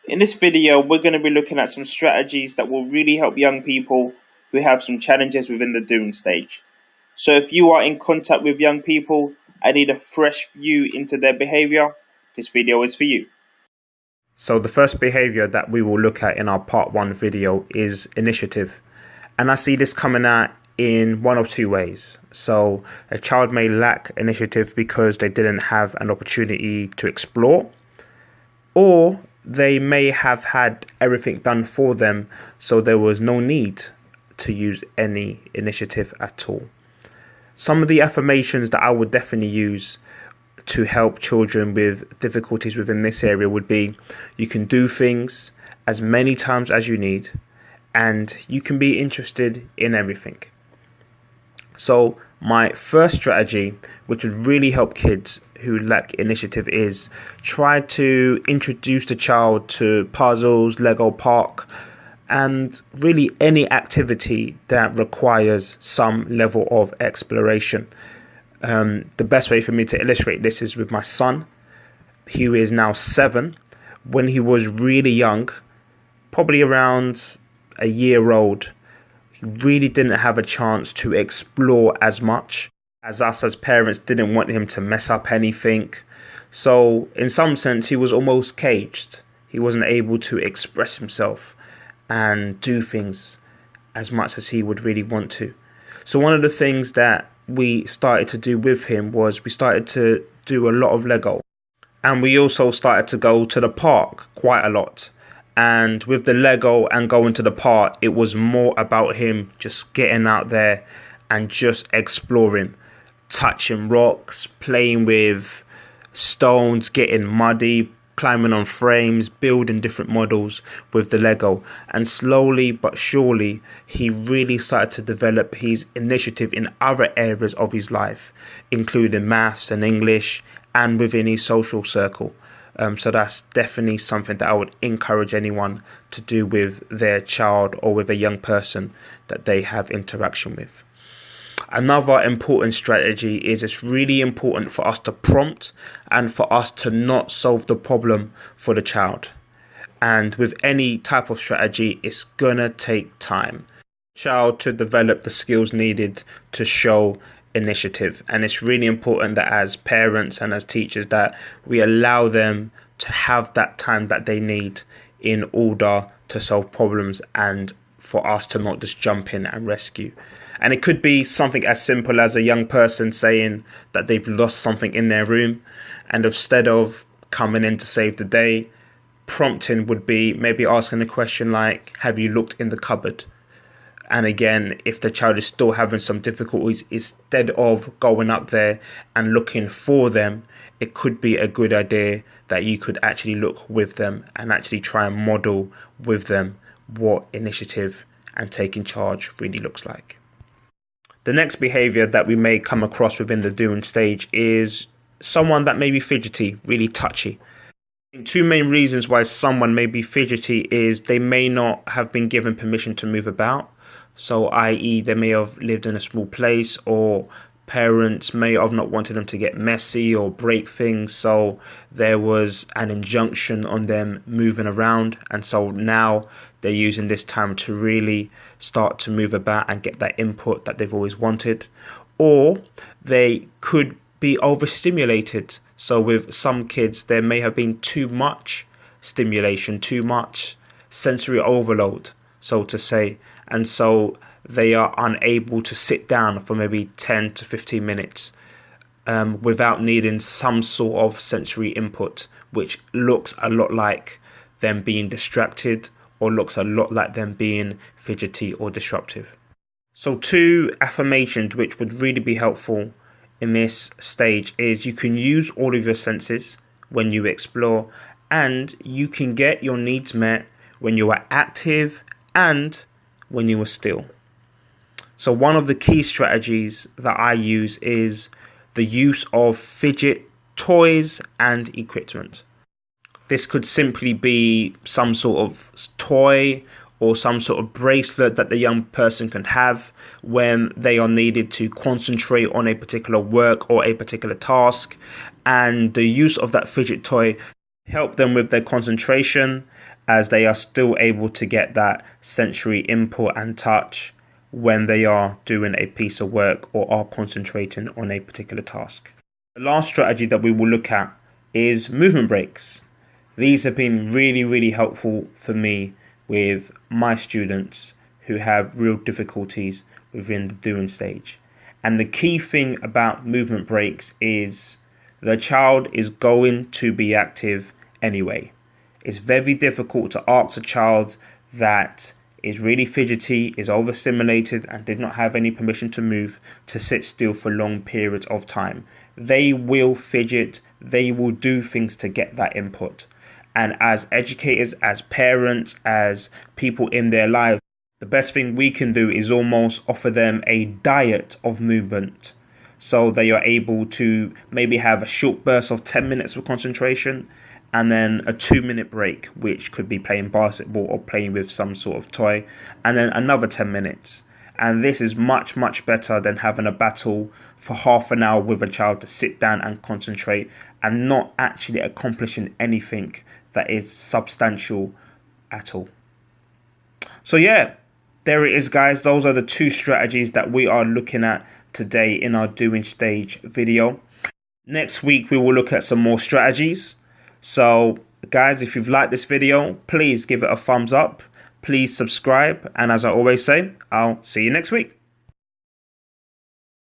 In this video, we're going to be looking at some strategies that will really help young people who have some challenges within the doing stage. So if you are in contact with young people and need a fresh view into their behavior, this video is for you. So the first behavior that we will look at in our part 1 video is initiative. And I see this coming out in one of two ways. So a child may lack initiative because they didn't have an opportunity to explore, or they may have had everything done for them, so there was no need to use any initiative at all. Some of the affirmations that I would definitely use to help children with difficulties within this area would be: you can do things as many times as you need, and you can be interested in everything. So my first strategy, which would really help kids who lack initiative, is try to introduce the child to puzzles, Lego Park, and really any activity that requires some level of exploration. The best way for me to illustrate this is with my son, who is now 7. When he was really young, probably around a year old, he really didn't have a chance to explore as much, as us as parents didn't want him to mess up anything. So in some sense, he was almost caged. He wasn't able to express himself and do things as much as he would really want to. So one of the things that we started to do with him was we started to do a lot of Lego. And we also started to go to the park quite a lot. And with the Lego and going to the park, it was more about him just getting out there and just exploring, touching rocks, playing with stones, getting muddy, climbing on frames, building different models with the Lego. And slowly but surely, he really started to develop his initiative in other areas of his life, including maths and English and within his social circle. So that's definitely something that I would encourage anyone to do with their child or with a young person that they have interaction with. Another important strategy is it's really important for us to prompt and for us to not solve the problem for the child. And with any type of strategy, it's gonna take time. Child to develop the skills needed to show initiative, and it's really important that as parents and as teachers that we allow them to have that time that they need in order to solve problems and for us to not just jump in and rescue. And it could be something as simple as a young person saying that they've lost something in their room, and instead of coming in to save the day, prompting would be maybe asking a question like, have you looked in the cupboard? And again, if the child is still having some difficulties, instead of going up there and looking for them, it could be a good idea that you could actually look with them and actually try and model with them what initiative and taking charge really looks like. The next behavior that we may come across within the doing stage is someone that may be fidgety, really touchy. Two main reasons why someone may be fidgety is they may not have been given permission to move about. So i.e. they may have lived in a small place, or parents may have not wanted them to get messy or break things, so there was an injunction on them moving around, and so now they're using this time to really start to move about and get that input that they've always wanted. Or they could be overstimulated. So with some kids there may have been too much stimulation, too much sensory overload, so to say, and so they are unable to sit down for maybe 10 to 15 minutes without needing some sort of sensory input, which looks a lot like them being distracted or looks a lot like them being fidgety or disruptive. So 2 affirmations which would really be helpful in this stage is you can use all of your senses when you explore, and you can get your needs met when you are active and when you are still. So one of the key strategies that I use is the use of fidget toys and equipment. This could simply be some sort of toy or some sort of bracelet that the young person can have when they are needed to concentrate on a particular work or a particular task. And the use of that fidget toy help them with their concentration as they are still able to get that sensory input and touch when they are doing a piece of work or are concentrating on a particular task. The last strategy that we will look at is movement breaks. These have been really helpful for me with my students who have real difficulties within the doing stage. And the key thing about movement breaks is the child is going to be active anyway. It's very difficult to ask a child that is really fidgety, is overstimulated, and did not have any permission to move to sit still for long periods of time. They will fidget, they will do things to get that input. And as educators, as parents, as people in their lives, the best thing we can do is almost offer them a diet of movement. So they are able to maybe have a short burst of 10 minutes of concentration and then a 2-minute break, which could be playing basketball or playing with some sort of toy, and then another 10 minutes. And this is much better than having a battle for half an hour with a child to sit down and concentrate and not actually accomplishing anything that is substantial at all. So yeah, there it is, guys. Those are the 2 strategies that we are looking at today in our doing stage video. Next week, we will look at some more strategies. So guys, if you've liked this video, please give it a thumbs up. Please subscribe. And as I always say, I'll see you next week.